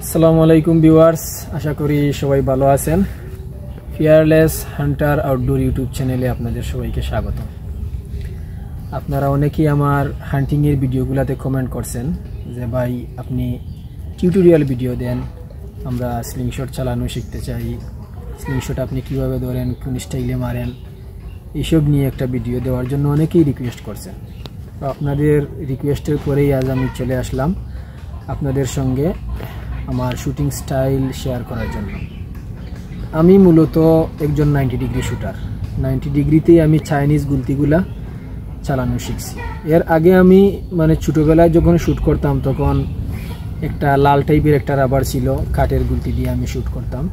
আসসালামু আলাইকুম ভিউয়ার্স, আশা করি সবাই ভালো আছেন। ফিয়ারলেস হান্টার আউটডোর ইউটিউব চ্যানেলে আপনাদের সবাইকে স্বাগত। আপনারা অনেকেই আমার হান্টিংয়ের ভিডিওগুলোতে কমেন্ট করছেন যে ভাই আপনি টিউটোরিয়াল ভিডিও দেন, আমরা স্লিংশট চালানো শিখতে চাই, স্লিংশট আপনি কিভাবে ধরেন, কোন স্টাইলে মারেন, এইসব নিয়ে একটা ভিডিও দেওয়ার জন্য অনেকেই রিকোয়েস্ট করছেন। তো আপনাদের রিকোয়েস্টের পরেই আজ আমি চলে আসলাম আপনাদের সঙ্গে আমার শুটিং স্টাইল শেয়ার করার জন্য। আমি মূলত একজন 90 ডিগ্রি শুটার। 90 ডিগ্রিতেই আমি চাইনিজ গুলতিগুলা চালানো শিখছি। এর আগে আমি ছোটোবেলায় যখন শ্যুট করতাম তখন একটা লাল টাইপের একটা রাবার ছিল, কাঠের গুলতি দিয়ে আমি শ্যুট করতাম।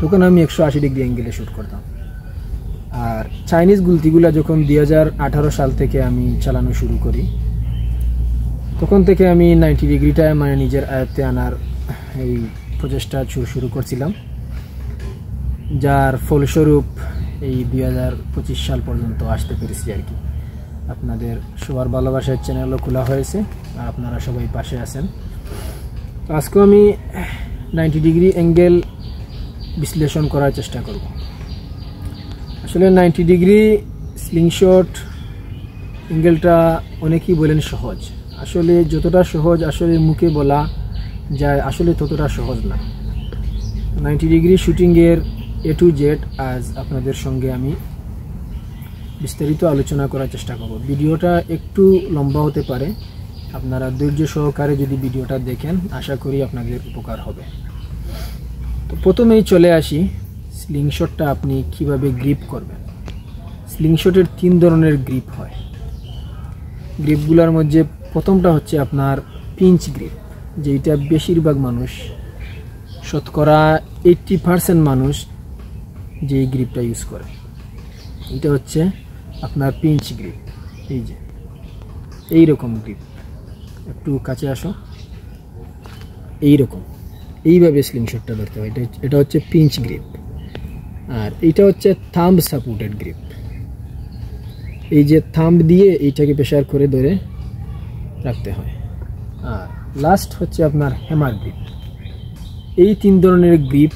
তখন আমি 180 ডিগ্রি অ্যাঙ্গেলে শ্যুট করতাম। আর চাইনিজ গুলতিগুলা যখন 2018 সাল থেকে আমি চালানো শুরু করি, তখন থেকে আমি 90 ডিগ্রিটা নিজের আয়ত্তে আনার এই প্রচেষ্টা শুরু করছিলাম, যার ফলস্বরূপ এই 2025 সাল পর্যন্ত আসতে পেরেছি আর কি। আপনাদের সবার ভালোবাসার চ্যানেলও খোলা হয়েছে আর আপনারা সবাই পাশে আছেন। তো আজকে আমি 90 ডিগ্রি অ্যাঙ্গেল বিশ্লেষণ করার চেষ্টা করব। আসলে 90 ডিগ্রি স্লিংশট অ্যাঙ্গেলটা অনেকেই বলেন সহজ। আসলে যতটা সহজ আসলে মুখে বলা যায়, আসলে ততটা সহজ না। 90 ডিগ্রি শুটিংয়ের A to Z আজ আপনাদের সঙ্গে আমি বিস্তারিত আলোচনা করার চেষ্টা করব। ভিডিওটা একটু লম্বা হতে পারে, আপনারা ধৈর্য সহকারে যদি ভিডিওটা দেখেন আশা করি আপনাদের উপকার হবে। তো প্রথমেই চলে আসি স্লিংশটটা আপনি কিভাবে গ্রিপ করবেন। স্লিংশটের 3 ধরনের গ্রিপ হয়। গ্রিপগুলোর মধ্যে প্রথমটা হচ্ছে আপনার পিঞ্চ গ্রিপ, যেটা বেশিরভাগ মানুষ, শতকরা 80% মানুষ যেই গ্রিপটা ইউজ করে, এটা হচ্ছে আপনার পিঞ্চ গ্রিপ। এই যে এইরকম গ্রিপ, একটু কাছে আসো, এইরকম এইভাবে স্লিংশটটা ধরতে হয়। এটা হচ্ছে পিঞ্চ গ্রিপ। আর এইটা হচ্ছে থাম্ব সাপোর্টেড গ্রিপ। এই যে থাম্ব দিয়ে এইটাকে প্রেসার করে ধরে রাখতে হয়। আর লাস্ট হচ্ছে আপনার হ্যামার গ্রিপ। এই 3 ধরনের গ্রিপ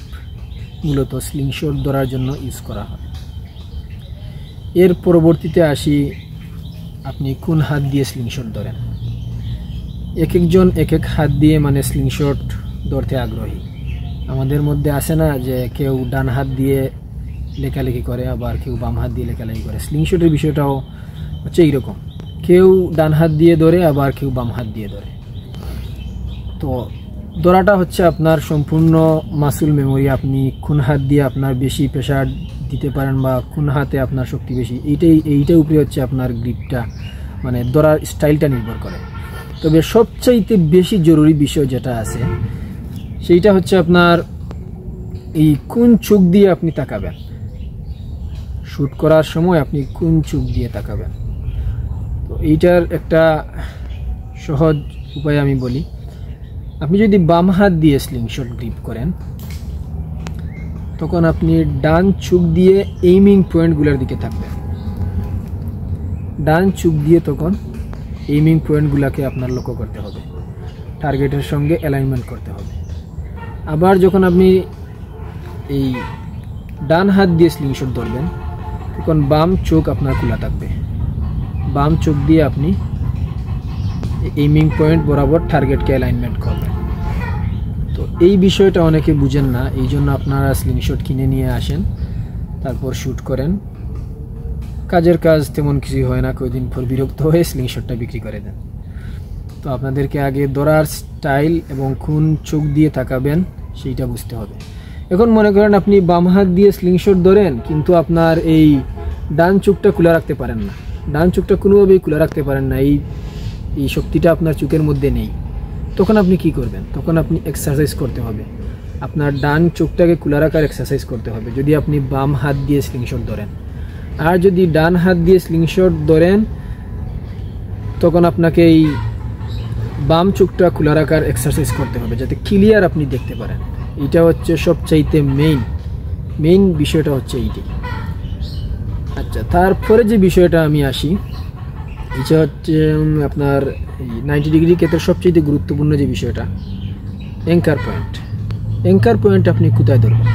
মূলত স্লিংশট ধরার জন্য ইউজ করা হয়। এর পরবর্তীতে আসি আপনি কোন হাত দিয়ে স্লিংশট ধরেন। এক একজন এক এক হাত দিয়ে স্লিংশট ধরতে আগ্রহী। আমাদের মধ্যে আসে না যে কেউ ডান হাত দিয়ে লেখালেখি করে, আবার কেউ বাম হাত দিয়ে লেখালেখি করে। স্লিংশটের বিষয়টাও হচ্ছে এইরকম, কেউ ডান হাত দিয়ে ধরে, আবার কেউ বাম হাত দিয়ে ধরে। তো ধরাটা হচ্ছে আপনার সম্পূর্ণ মাসুল মেমোরি। আপনি কোন হাত দিয়ে আপনার বেশি প্রেশার দিতে পারেন বা কোন হাতে আপনার শক্তি বেশি, এইটার উপরে হচ্ছে আপনার গ্রিপটা ধরার স্টাইলটা নির্ভর করে। তবে সবচাইতে বেশি জরুরি বিষয় যেটা আছে সেইটা হচ্ছে আপনার এই কোন চোখ দিয়ে আপনি তাকাবেন। শ্যুট করার সময় আপনি কোন চোখ দিয়ে তাকাবেন। তো এইটার একটা সহজ উপায় আমি বলি। আপনি যদি বাম হাত দিয়ে স্লিংশট গ্রিপ করেন, তখন আপনি ডান চোখ দিয়ে এইমিং পয়েন্টগুলোর দিকে থাকবেন। ডান চোখ দিয়ে তখন এইমিং পয়েন্টগুলোকে আপনার লক্ষ্য করতে হবে, টার্গেটের সঙ্গে অ্যালাইনমেন্ট করতে হবে। আবার যখন আপনি এই ডান হাত দিয়ে স্লিংশট ধরবেন, তখন বাম চোখ আপনার খোলা থাকবে। বাম চোখ দিয়ে আপনি এইমিং পয়েন্ট বরাবর টার্গেটকে অ্যালাইনমেন্ট করবেন। তো এই বিষয়টা অনেকে বুঝেন না, এই জন্য আপনারা স্লিংশট কিনে নিয়ে আসেন, তারপর শ্যুট করেন। কাজের কাজ তেমন কিছুই হয় না, কয়েকদিন পর বিরক্ত হয়ে স্লিংশটটা বিক্রি করে দেন। তো আপনাদেরকে আগে ধরার স্টাইল এবং কোন চোখ দিয়ে তাকাবেন সেইটা বুঝতে হবে। এখন মনে করেন আপনি বাম হাত দিয়ে স্লিংশট ধরেন, কিন্তু আপনার এই ডান চোখটা খোলা রাখতে পারেন না, ডান চোখটা কোনোভাবেই খোলা রাখতে পারেন না, এই শক্তিটা আপনার চোখের মধ্যে নেই। তখন আপনি কি করবেন? তখন আপনি এক্সারসাইজ করতে হবে, আপনার ডান চোখটাকে খোলা রাখার এক্সারসাইজ করতে হবে যদি আপনি বাম হাত দিয়ে স্লিংশট ধরেন। আর যদি ডান হাত দিয়ে স্লিংশট ধরেন, তখন আপনাকে এই বাম চোখটা খোলা রাখার এক্সারসাইজ করতে হবে যাতে ক্লিয়ার আপনি দেখতে পারেন। এটা হচ্ছে সবচাইতে মেইন বিষয়টা হচ্ছে এইটাই। আচ্ছা, তারপরে যে বিষয়টা আমি আসি, এটা হচ্ছে আপনার 90 ডিগ্রি ক্ষেত্রে সবচেয়ে গুরুত্বপূর্ণ যে বিষয়টা, অ্যাঙ্কার পয়েন্ট। অ্যাঙ্কার পয়েন্ট আপনি কোথায় ধরবেন?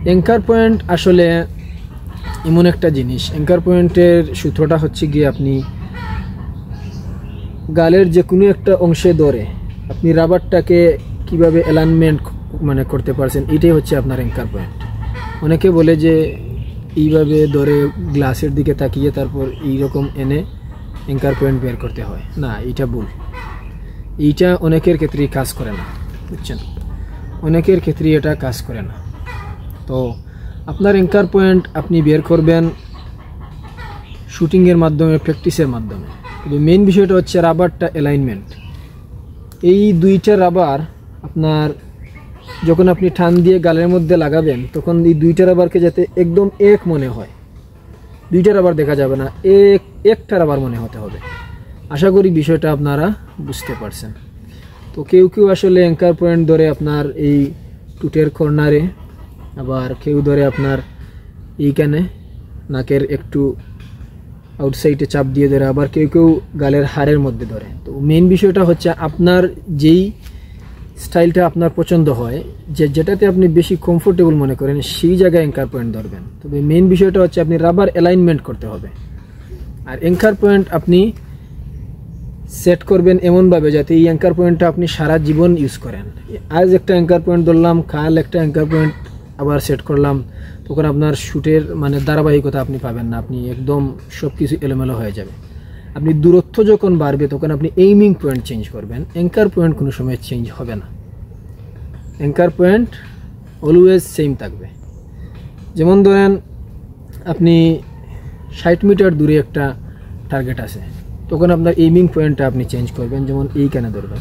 অ্যাঙ্কার পয়েন্ট আসলে এমন একটা জিনিস, অ্যাঙ্কার পয়েন্টের সূত্রটা হচ্ছে গিয়ে আপনি গালের যে কোনো একটা অংশে ধরে আপনি রাবারটাকে কিভাবে অ্যালাইনমেন্ট মানে করতে পারছেন, এটাই হচ্ছে আপনার অ্যাঙ্কার পয়েন্ট। অনেকে বলে যে এইভাবে ধরে গ্লাসের দিকে তাকিয়ে তারপর এইরকম এনে অ্যাঙ্কার পয়েন্ট বের করতে হয়, না, এইটা ভুল। এইটা অনেকের ক্ষেত্রেই কাজ করে না, বুঝছেন? অনেকের ক্ষেত্রেই এটা কাজ করে না। তো আপনার অ্যাঙ্কার পয়েন্ট আপনি বের করবেন শুটিংয়ের মাধ্যমে, প্র্যাকটিসের মাধ্যমে। কিন্তু মেইন বিষয়টা হচ্ছে রাবারটা অ্যালাইনমেন্ট। এই দুইটা রাবার আপনার যখন আপনি টান দিয়ে গালের মধ্যে লাগাবেন তখন এই দুইটা রাবারকে যাতে একদম এক মনে হয়, দুইটা রাবার দেখা যাবে না, একটা রাবার মনে হতে হবে। আশা করি বিষয়টা আপনারা বুঝতে পারছেন। তো কেউ কেউ আসলে অ্যাঙ্কার পয়েন্ট ধরে আপনার এই টুটের কর্নারে, আবার কেউ ধরে আপনার এইখানে নাকের একটু আউটসাইডে চাপ দিয়ে ধরে, আবার কেউ কেউ গালের হাড়ের মধ্যে ধরে। তো মেইন বিষয়টা হচ্ছে আপনার যেই স্টাইলটা আপনার পছন্দ হয়, যেটাতে আপনি বেশি কমফোর্টেবল মনে করেন, সেই জায়গায় অ্যাঙ্কার পয়েন্ট ধরবেন। তবে মেইন বিষয়টা হচ্ছে আপনি রাবার অ্যালাইনমেন্ট করতে হবে। আর অ্যাঙ্কার পয়েন্ট আপনি সেট করবেন এমনভাবে যাতে এই অ্যাঙ্কার পয়েন্টটা আপনি সারা জীবন ইউজ করেন। আজ একটা অ্যাঙ্কার পয়েন্ট ধরলাম, কাল একটা অ্যাঙ্কার পয়েন্ট আবার সেট করলাম, তখন আপনার শ্যুটের মানে ধারাবাহিকতা আপনি পাবেন না, আপনি একদম সব কিছু এলোমেলো হয়ে যাবে। আপনি দূরত্ব যখন বাড়বে তখন আপনি এইমিং পয়েন্ট চেঞ্জ করবেন, অ্যাঙ্কার পয়েন্ট কোনো সময় চেঞ্জ হবে না। অ্যাঙ্কার পয়েন্ট অলওয়েজ সেম থাকবে। যেমন ধরেন আপনি 60 মিটার দূরে একটা টার্গেট আছে, তখন আপনার এইমিং পয়েন্টটা আপনি চেঞ্জ করবেন, যেমন এইখানে ধরবেন।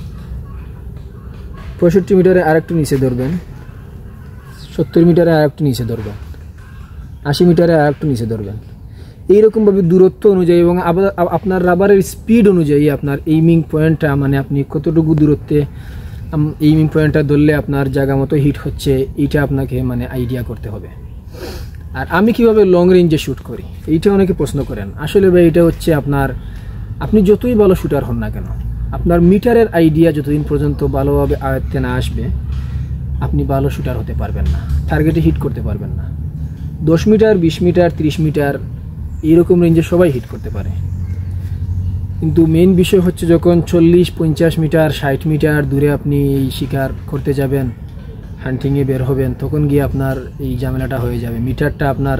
65 মিটারে আরেকটু নিচে ধরবেন, 70 মিটারে আরেকটু নিচে ধরবেন, 80 মিটারে আরেকটু নিচে ধরবেন। এইরকমভাবে দূরত্ব অনুযায়ী এবং আপনার রাবারের স্পিড অনুযায়ী আপনার এইমিং পয়েন্টটা, মানে আপনি কতটুকু দূরত্বে এইমিং পয়েন্টটা ধরলে আপনার জায়গা মতো হিট হচ্ছে, এইটা আপনাকে মানে আইডিয়া করতে হবে। আর আমি কিভাবে লং রেঞ্জে শ্যুট করি, এইটা অনেকে প্রশ্ন করেন। আসলে ভাই এটা হচ্ছে আপনি যতই ভালো শ্যুটার হন না কেন, আপনার মিটারের আইডিয়া যতদিন পর্যন্ত ভালোভাবে আয়ত্তে না আসবে, আপনি ভালো শ্যুটার হতে পারবেন না, টার্গেটে হিট করতে পারবেন না। 10 মিটার, 20 মিটার, 30 মিটার এইরকম রেঞ্জে সবাই হিট করতে পারে, কিন্তু মেইন বিষয় হচ্ছে যখন 40, 50 মিটার, 60 মিটার দূরে আপনি এই শিকার করতে যাবেন, হান্টিংয়ে বের হবেন, তখন গিয়ে আপনার এই ঝামেলাটা হয়ে যাবে। মিটারটা আপনার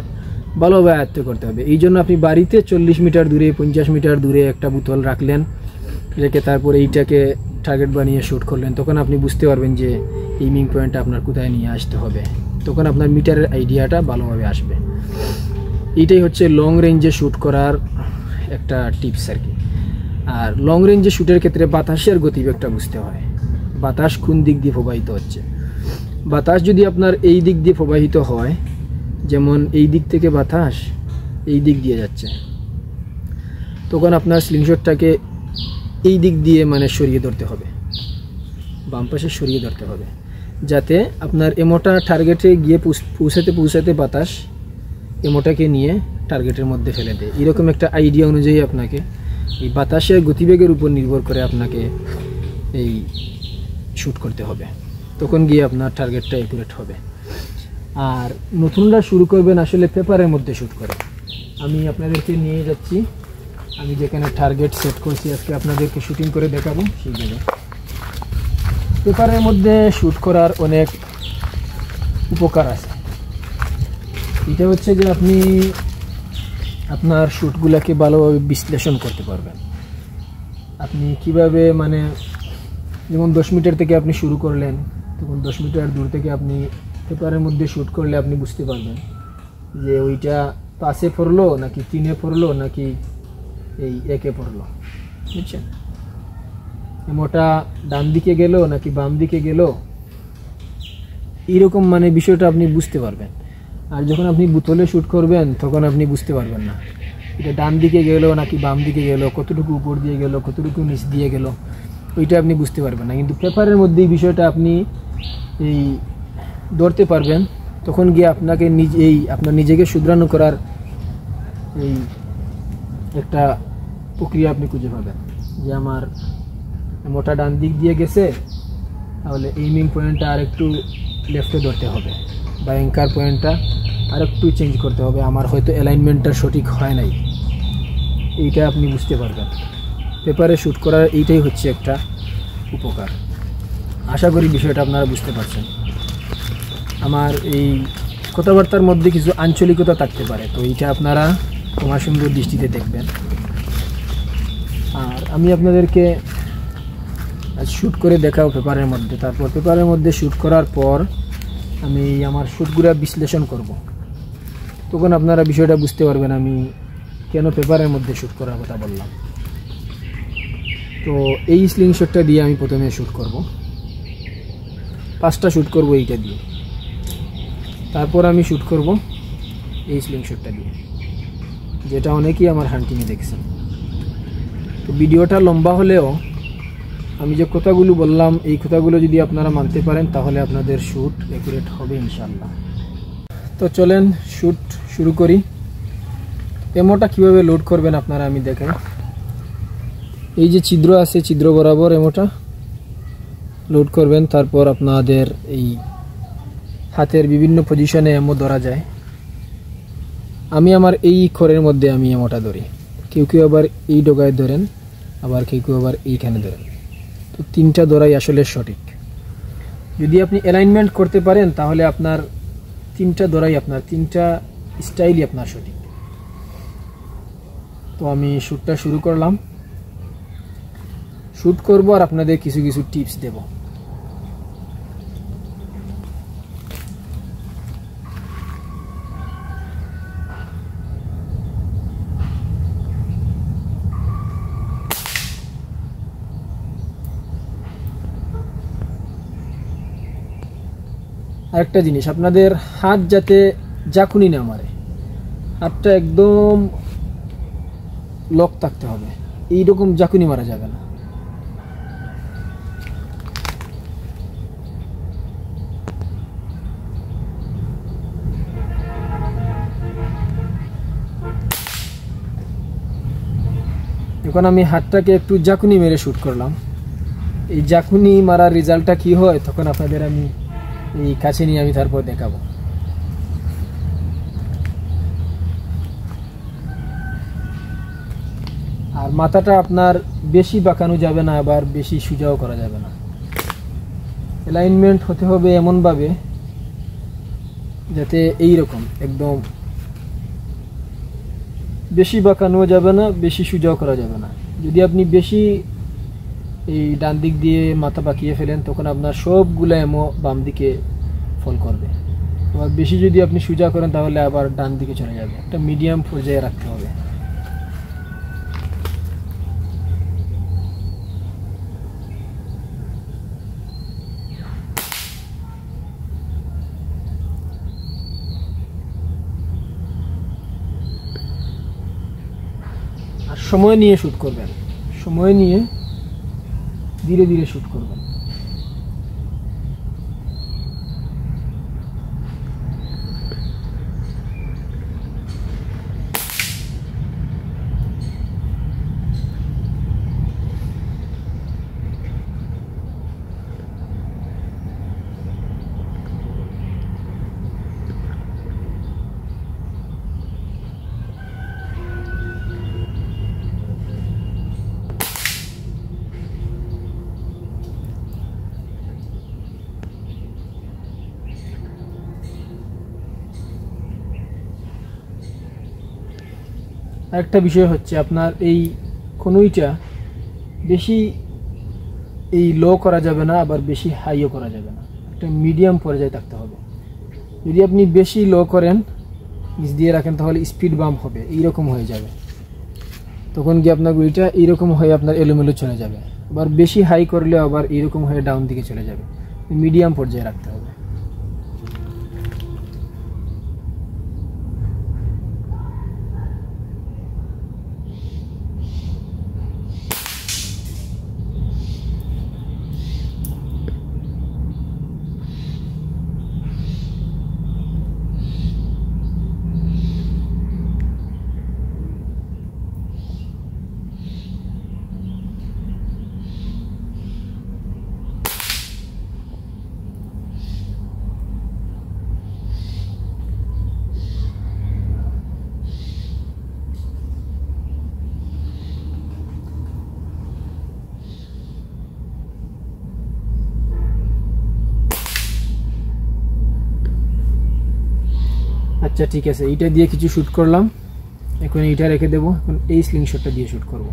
ভালোভাবে আয়ত্ত করতে হবে। এই জন্য আপনি বাড়িতে 40 মিটার দূরে, 50 মিটার দূরে একটা বোতল রাখলেন, রেখে তারপরে এইটাকে টার্গেট বানিয়ে শ্যুট করলেন, তখন আপনি বুঝতে পারবেন যে এইমিং পয়েন্টটা আপনার কোথায় নিয়ে আসতে হবে, তখন আপনার মিটারের আইডিয়াটা ভালোভাবে আসবে। এইটাই হচ্ছে লং রেঞ্জে শ্যুট করার একটা টিপস আর কি। আর লং রেঞ্জে শ্যুটের ক্ষেত্রে বাতাসের গতিবেগটা বুঝতে হয়, বাতাস কোন দিক দিয়ে প্রবাহিত হচ্ছে। বাতাস যদি আপনার এই দিক দিয়ে প্রবাহিত হয়, যেমন এই দিক থেকে বাতাস এই দিক দিয়ে যাচ্ছে, তখন আপনার স্লিংশটটাকে এই দিক দিয়ে মানে সরিয়ে ধরতে হবে, বাম পাশে সরিয়ে ধরতে হবে, যাতে আপনার এমোটা টার্গেটে গিয়ে পৌঁছাতে বাতাস এমোটাকে নিয়ে টার্গেটের মধ্যে ফেলে দেয়। এরকম একটা আইডিয়া অনুযায়ী আপনাকে এই বাতাসের গতিবেগের উপর নির্ভর করে আপনাকে এই শ্যুট করতে হবে, তখন গিয়ে আপনার টার্গেটটা অ্যাকুরেট হবে। আর নতুনরা শুরু করবেন আসলে পেপারের মধ্যে শ্যুট করে। আমি আপনাদেরকে নিয়ে যাচ্ছি, আমি যেখানে টার্গেট সেট করছি আজকে আপনাদেরকে শুটিং করে দেখাবো সেই জায়গায়। পেপারের মধ্যে শ্যুট করার অনেক উপকার আছে। এটা হচ্ছে যে আপনি আপনার শ্যুটগুলোকে ভালোভাবে বিশ্লেষণ করতে পারবেন। আপনি কিভাবে মানে যেমন 10 মিটার থেকে আপনি শুরু করলেন, তখন 10 মিটার দূর থেকে আপনি পেপারের মধ্যে শ্যুট করলে আপনি বুঝতে পারবেন যে ওইটা পাশে পড়লো নাকি 3-এ পড়লো নাকি এই 1-এ পড়লো, বুঝছেন? এমোটা ডান দিকে গেল নাকি বাম দিকে গেল, এইরকম মানে বিষয়টা আপনি বুঝতে পারবেন। আর যখন আপনি বোতলে শ্যুট করবেন তখন আপনি বুঝতে পারবেন না এটা ডান দিকে গেল নাকি বাম দিকে গেল, কতটুকু উপর দিয়ে গেল, কতটুকু নিচ দিয়ে গেল, ওইটা আপনি বুঝতে পারবেন না। কিন্তু পেপারের মধ্যে এই বিষয়টা আপনি এই ধরতে পারবেন, তখন গিয়ে আপনাকে আপনার নিজেকে শুধরানো করার এই একটা প্রক্রিয়া আপনি খুঁজে পাবেন যে আমার মোটা ডান দিক দিয়ে গেছে, তাহলে এইমিং পয়েন্টটা আর একটু লেফটে ধরতে হবে, বা অ্যাঙ্কার পয়েন্টটা আর একটু চেঞ্জ করতে হবে। আমার হয়তো অ্যালাইনমেন্টটা সঠিক হয় নাই, এইটা আপনি বুঝতে পারবেন। পেপারে শ্যুট করার এইটাই হচ্ছে একটা উপকার। আশা করি বিষয়টা আপনারা বুঝতে পারছেন। আমার এই কথাবার্তার মধ্যে কিছু আঞ্চলিকতা থাকতে পারে, তো এইটা আপনারা ক্ষমা সুন্দর দৃষ্টিতে দেখবেন। আর আমি আপনাদেরকে শ্যুট করে দেখাও পেপারের মধ্যে, তারপর পেপারের মধ্যে শ্যুট করার পর আমি আমার শ্যুটগুলো বিশ্লেষণ করব। তখন আপনারা বিষয়টা বুঝতে পারবেন আমি কেন পেপারের মধ্যে শ্যুট করার কথা বললাম। তো এই স্লিংশটটা দিয়ে আমি প্রথমে শ্যুট করব, 5টা শ্যুট করব এইটা দিয়ে। তারপর আমি শ্যুট করব এই স্লিংশটটা দিয়ে, যেটা অনেকেই আমার হান্টিংয়ে দেখছেন। তো ভিডিওটা লম্বা হলেও আমি যে কথাগুলো বললাম, এই কথাগুলো যদি আপনারা মানতে পারেন তাহলে আপনাদের শ্যুট অ্যাকুরেট হবে ইনশাআল্লাহ। তো চলেন শ্যুট শুরু করি। এমোটা কিভাবে লোড করবেন আপনারা আমি দেখাই। এই যে ছিদ্র আছে, ছিদ্র বরাবর এমোটা লোড করবেন। তারপর আপনাদের এই হাতের বিভিন্ন পজিশনে এমো ধরা যায়। আমি আমার এই খড়ের মধ্যে আমি এমোটা ধরি, কেউ কেউ আবার এই ডগায় ধরেন, আবার কেউ কেউ আবার এইখানে ধরেন। তো 3টা ধরাই আসলে সঠিক। যদি আপনি অ্যালাইনমেন্ট করতে পারেন তাহলে আপনার 3টা ধরাই, আপনার 3টা স্টাইলই আপনার সঠিক। তো আমি শ্যুটটা শুরু করলাম, শ্যুট করব আর আপনাদের কিছু কিছু টিপস দেব। আরেকটা জিনিস, আপনাদের হাত যাতে জাকুনি না মারে, হাতটা একদম লক থাকতে হবে, এইরকম জাকুনি মারা যাবে না। এখন আমি হাতটাকে একটু জাকুনি মেরে শ্যুট করলাম। এই জাকুনি মারার রেজাল্টটা কি হয় তখন আপনাদের আমি এই কাছে নিয়ে আমি তারপর দেখাবো। আর মাথাটা আপনার বেশি বাঁকানো যাবে না, আবার বেশি সোজাও করা যাবে না। অ্যালাইনমেন্ট হতে হবে এমনভাবে যাতে এইরকম একদম বেশি বাঁকানো যাবে না, বেশি সোজাও করা যাবে না। যদি আপনি বেশি এই ডান দিক দিয়ে মাথা বাঁকিয়ে ফেলেন তখন আপনার সবগুলো এমো বাম দিকে ফল করবে। আবার বেশি যদি আপনি সোজা করেন তাহলে আবার ডান দিকে চলে যাবে। একটা মিডিয়াম পর্যায়ে রাখতে হবে। আর সময় নিয়ে শ্যুট করবেন, সময় নিয়ে ধীরে ধীরে শ্যুট করবেন। আরেকটা বিষয় হচ্ছে আপনার এই কনুইটা বেশি এই লো করা যাবে না, আবার বেশি হাইও করা যাবে না, একটা মিডিয়াম পর্যায়ে থাকতে হবে। যদি আপনি বেশি লো করেন, নিচ দিয়ে রাখেন, তাহলে স্পিড বাম্প হবে, এইরকম হয়ে যাবে। তখন কি আপনার গুলিটা এইরকম হয়ে আপনার এলোমেলো চলে যাবে। আবার বেশি হাই করলে আবার এইরকম হয়ে ডাউন দিকে চলে যাবে। মিডিয়াম পর্যায়ে রাখতে হবে। আচ্ছা ঠিক আছে, এইটা দিয়ে কিছু শ্যুট করলাম, এখন এইটা রেখে দেবো, এখন এই স্লিংশটটা দিয়ে শ্যুট করব।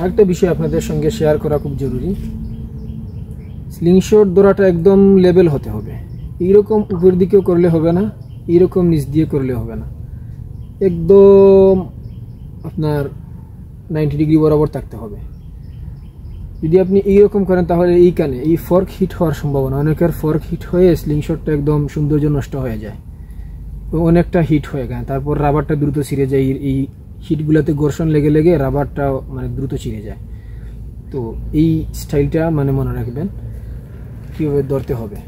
আরেকটা বিষয় আপনাদের সঙ্গে শেয়ার করা খুব জরুরি, স্লিংশট ধরাটা একদম লেভেল হতে হবে। এইরকম উপর দিকেও করলে হবে না, এইরকম নিচ দিয়ে করলে হবে না, একদম আপনার 90 ডিগ্রি বরাবর থাকতে হবে। যদি আপনি এইরকম করেন তাহলে এইখানে এই ফর্ক হিট হওয়ার সম্ভাবনা, অনেকের ফর্ক হিট হয়ে স্লিংশটটা একদম সৌন্দর্য নষ্ট হয়ে যায়, অনেকটা হিট হয়ে গেছে, তারপর রাবারটা দ্রুত ছিঁড়ে যায়, এই হিটগুলোতে ঘর্ষণ লেগে লেগে রাবারটা মানে দ্রুত ছিঁড়ে যায়। তো এই স্টাইলটা মানে মনে রাখবেন কীভাবে ধরতে হবে।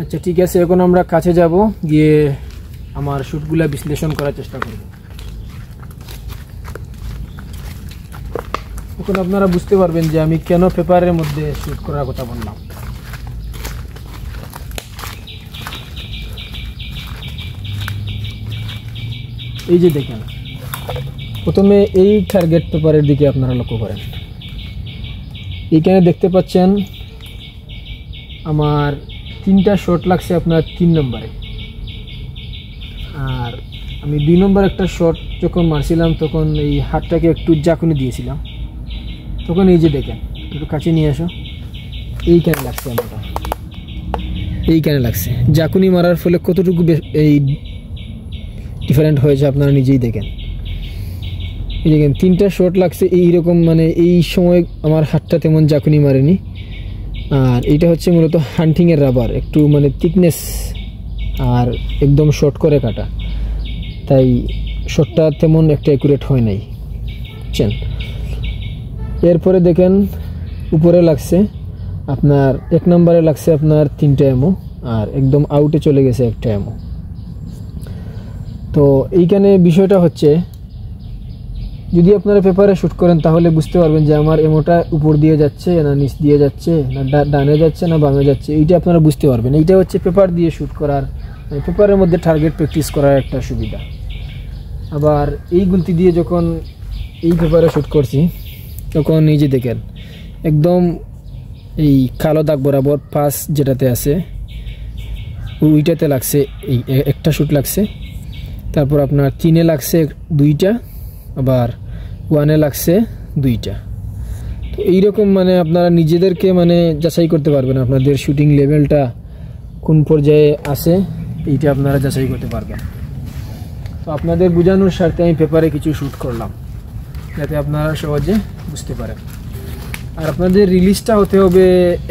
আচ্ছা ঠিক আছে, এখন আমরা কাছে যাব, গিয়ে আমার শ্যুটগুলা বিশ্লেষণ করার চেষ্টা করব। এখন আপনারা বুঝতে পারবেন যে আমি কেন পেপারের মধ্যে শ্যুট করার কথা বললাম। এই যে দেখেন, প্রথমে এই টার্গেট পেপারের দিকে আপনারা লক্ষ্য করেন, এইখানে দেখতে পাচ্ছেন আমার 3টা শট লাগছে আপনার 3 নম্বরে, আর আমি 2 নম্বর একটা শট যখন মারছিলাম তখন এই হাতটাকে একটু জাকুনি দিয়েছিলাম, তখন এই যে দেখেন, একটু কাছে নিয়ে আসো, এইখানে লাগছে আমারটা, এইখানে লাগছে। জাকুনি মারার ফলে কতটুকু এই ডিফারেন্ট হয়েছে আপনারা নিজেই দেখেন। এই দেখেন 3টা শট লাগছে এইরকম, মানে এই সময় আমার হাতটা তেমন জাকুনি মারেনি। আর এইটা হচ্ছে মূলত হান্টিংয়ের রাবার, একটু মানে থিকনেস আর একদম শর্ট করে কাটা, তাই শটটা তেমন একটা অ্যাকুরেট হয় নাই, বুঝছেন। এরপরে দেখেন উপরে লাগছে আপনার 1 নম্বরে লাগছে আপনার 3টা এমো, আর একদম আউটে চলে গেছে 1টা এমো। তো এইখানে বিষয়টা হচ্ছে, যদি আপনারা পেপারে শ্যুট করেন তাহলে বুঝতে পারবেন যে আমার এমোটা উপর দিয়ে যাচ্ছে না নিচ দিয়ে যাচ্ছে, না ডানে যাচ্ছে না বামে যাচ্ছে, এইটা আপনারা বুঝতে পারবেন। এইটা হচ্ছে পেপার দিয়ে শ্যুট করার, পেপারের মধ্যে টার্গেট প্র্যাকটিস করার একটা সুবিধা। আবার এই গুলতি দিয়ে যখন এই পেপারে শ্যুট করছি তখন এই যে দেখেন একদম এই কালো দাগ বরাবর পাস যেটাতে আছে ওইটাতে লাগছে, এই একটা শ্যুট লাগছে, তারপর আপনার 3-এ লাগছে 2টা, আবার 1-এ লাগছে 2টা। তো এইরকম মানে আপনারা নিজেদেরকে মানে যাচাই করতে পারবেন আপনাদের শুটিং লেভেলটা কোন পর্যায়ে আছে, এইটা আপনারা যাচাই করতে পারবেন। তো আপনাদের বোঝানোর স্বার্থে আমি পেপারে কিছু শ্যুট করলাম যাতে আপনারা সহজে বুঝতে পারেন। আর আপনাদের রিলিজটা হতে হবে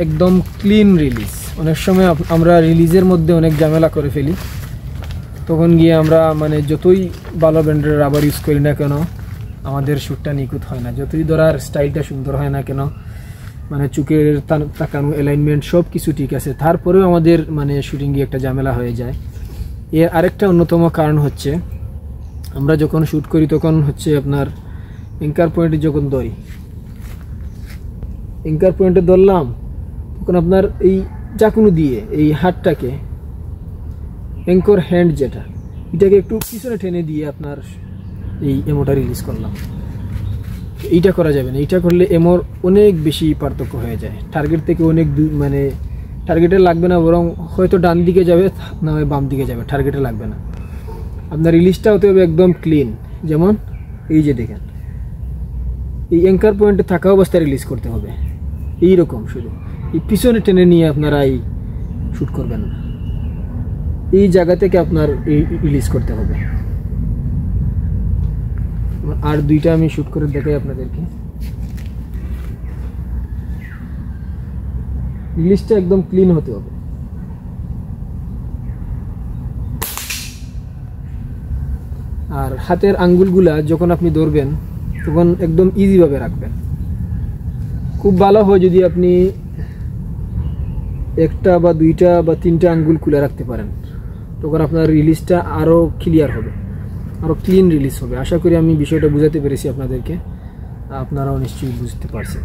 একদম ক্লিন রিলিজ। অনেক সময় আমরা রিলিজের মধ্যে অনেক ঝামেলা করে ফেলি, তখন গিয়ে আমরা মানে যতই ভালো ব্র্যান্ডের রাবার ইউজ করি না কেন আমাদের শ্যুটটা নিখুঁত হয় না, যতই ধরার স্টাইলটা সুন্দর হয় না কেন, মানে চুকের তাকানো অ্যালাইনমেন্ট সব কিছু ঠিক আছে, তারপরেও আমাদের মানে শুটিংয়ে একটা ঝামেলা হয়ে যায়। এর আরেকটা অন্যতম কারণ হচ্ছে আমরা যখন শ্যুট করি তখন হচ্ছে আপনার অ্যাঙ্কার পয়েন্টে যখন ধরি, অ্যাঙ্কার পয়েন্টে ধরলাম তখন আপনার এই চাকুনো দিয়ে এই হাতটাকে অ্যাঙ্কর হ্যান্ড যেটা এটাকে একটু পিছনে টেনে দিয়ে আপনার এই এমোটা রিলিজ করলাম। এইটা করা যাবে না, এইটা করলে এমোর অনেক বেশি পার্থক্য হয়ে যায়, টার্গেট থেকে অনেক মানে টার্গেটে লাগবে না, বরং হয়তো ডান দিকে যাবে না হয় বাম দিকে যাবে, টার্গেটে লাগবে না। আপনার রিলিজটা হতে হবে একদম ক্লিন, যেমন এই যে দেখেন এই অ্যাঙ্কার পয়েন্টে থাকা অবস্থায় রিলিজ করতে হবে এইরকম, শুধু এই পিছনে টেনে নিয়ে আপনারা এই শ্যুট করবেন না, এই জায়গা থেকে আপনার এই রিলিজ করতে হবে। আর দুইটা আমি শ্যুট করে দেখাই আপনাদেরকে। রিলিজটা একদম ক্লিন হতে হবে। আর হাতের আঙ্গুলগুলা যখন আপনি ধরবেন তখন একদম ইজিভাবে রাখবেন। খুব ভালো হয় যদি আপনি একটা বা দুইটা বা তিনটা আঙ্গুল খুলে রাখতে পারেন, তখন আপনার রিলিজটা আরও ক্লিয়ার হবে, আরও ক্লিন রিলিজ হবে। আশা করি আমি বিষয়টা বুঝাতে পেরেছি আপনাদেরকে, আপনারাও নিশ্চয়ই বুঝতে পারছেন।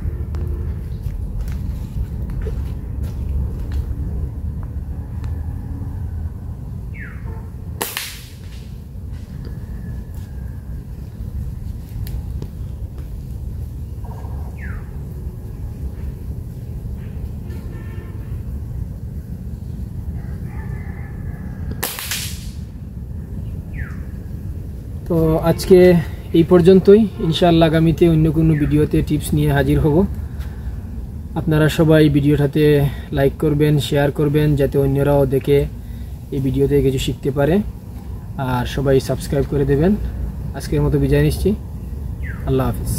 তো আজকে এই পর্যন্তই, ইনশাআল্লাহ আগামীতে অন্য কোনো ভিডিওতে টিপস নিয়ে হাজির হব। আপনারা সবাই ভিডিওটাতে লাইক করবেন, শেয়ার করবেন, যাতে অন্যরাও দেখে এই ভিডিওতে কিছু শিখতে পারে, আর সবাই সাবস্ক্রাইব করে দেবেন। আজকের মতো বিদায় নিচ্ছি, আল্লাহ হাফিজ।